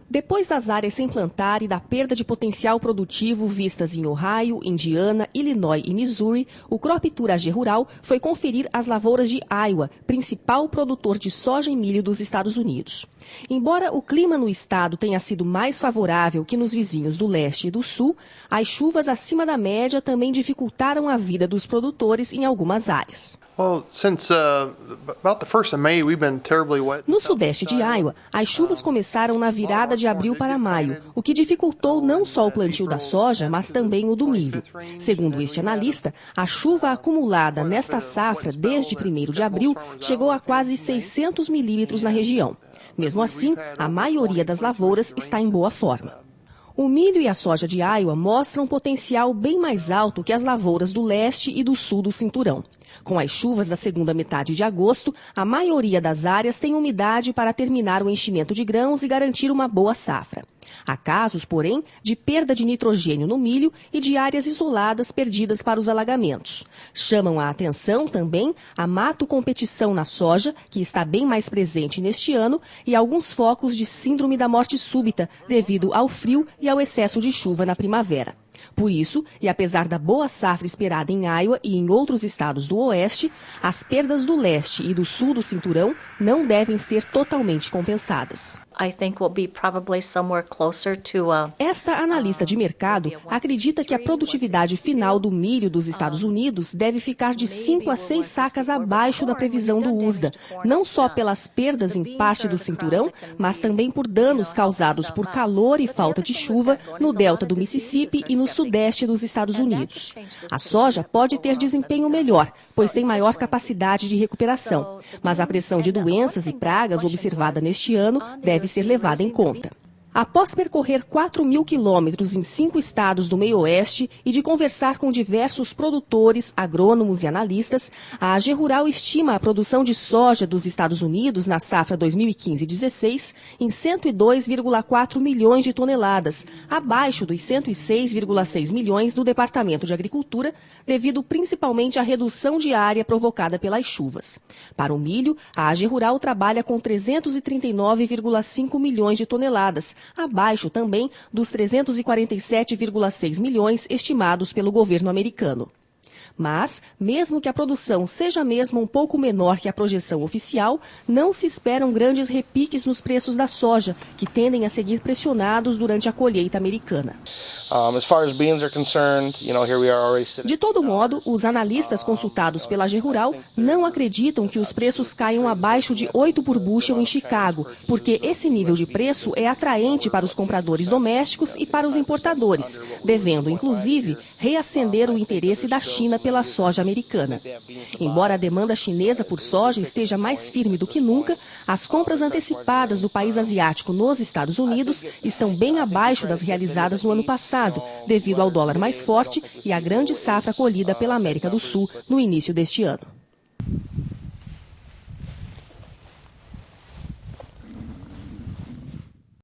Depois das áreas sem plantar e da perda de potencial produtivo vistas em Ohio, Indiana, Illinois e Missouri, o Crop Tour AG Rural foi conferir as lavouras de Iowa, principal produtor de soja e milho dos Estados Unidos. Embora o clima no estado tenha sido mais favorável que nos vizinhos do leste e do sul, as chuvas acima da média também dificultaram a vida dos produtores em algumas áreas. No sudeste de Iowa, as chuvas começaram na virada de abril para maio, o que dificultou não só o plantio da soja, mas também o do milho. Segundo este analista, a chuva acumulada nesta safra desde 1º de abril chegou a quase 600 milímetros na região. Mesmo assim, a maioria das lavouras está em boa forma. O milho e a soja de Iowa mostram um potencial bem mais alto que as lavouras do leste e do sul do cinturão. Com as chuvas da segunda metade de agosto, a maioria das áreas tem umidade para terminar o enchimento de grãos e garantir uma boa safra. Há casos, porém, de perda de nitrogênio no milho e de áreas isoladas perdidas para os alagamentos. Chamam a atenção também a mato-competição na soja, que está bem mais presente neste ano, e alguns focos de síndrome da morte súbita devido ao frio e ao excesso de chuva na primavera. Por isso, e apesar da boa safra esperada em Iowa e em outros estados do oeste, as perdas do leste e do sul do cinturão não devem ser totalmente compensadas. Esta analista de mercado acredita que a produtividade final do milho dos Estados Unidos deve ficar de 5 a 6 sacas abaixo da previsão do USDA, não só pelas perdas em parte do cinturão, mas também por danos causados por calor e falta de chuva no delta do Mississippi e no sudeste dos Estados Unidos. A soja pode ter desempenho melhor, pois tem maior capacidade de recuperação, mas a pressão de doenças e pragas observada neste ano deve ser levada em conta. Após percorrer 4.000 quilômetros em 5 estados do meio-oeste e de conversar com diversos produtores, agrônomos e analistas, a AG Rural estima a produção de soja dos Estados Unidos na safra 2015-16 em 102,4 milhões de toneladas, abaixo dos 106,6 milhões do Departamento de Agricultura, devido principalmente à redução de área provocada pelas chuvas. Para o milho, a AG Rural trabalha com 339,5 milhões de toneladas, abaixo também dos 347,6 milhões estimados pelo governo americano. Mas, mesmo que a produção seja mesmo um pouco menor que a projeção oficial, não se esperam grandes repiques nos preços da soja, que tendem a seguir pressionados durante a colheita americana. De todo modo, os analistas consultados pela AG Rural não acreditam que os preços caiam abaixo de 8 por bushel em Chicago, porque esse nível de preço é atraente para os compradores domésticos e para os importadores, devendo, inclusive, reacender o interesse da China pela soja americana. Embora a demanda chinesa por soja esteja mais firme do que nunca, as compras antecipadas do país asiático nos Estados Unidos estão bem abaixo das realizadas no ano passado, devido ao dólar mais forte e à grande safra colhida pela América do Sul no início deste ano.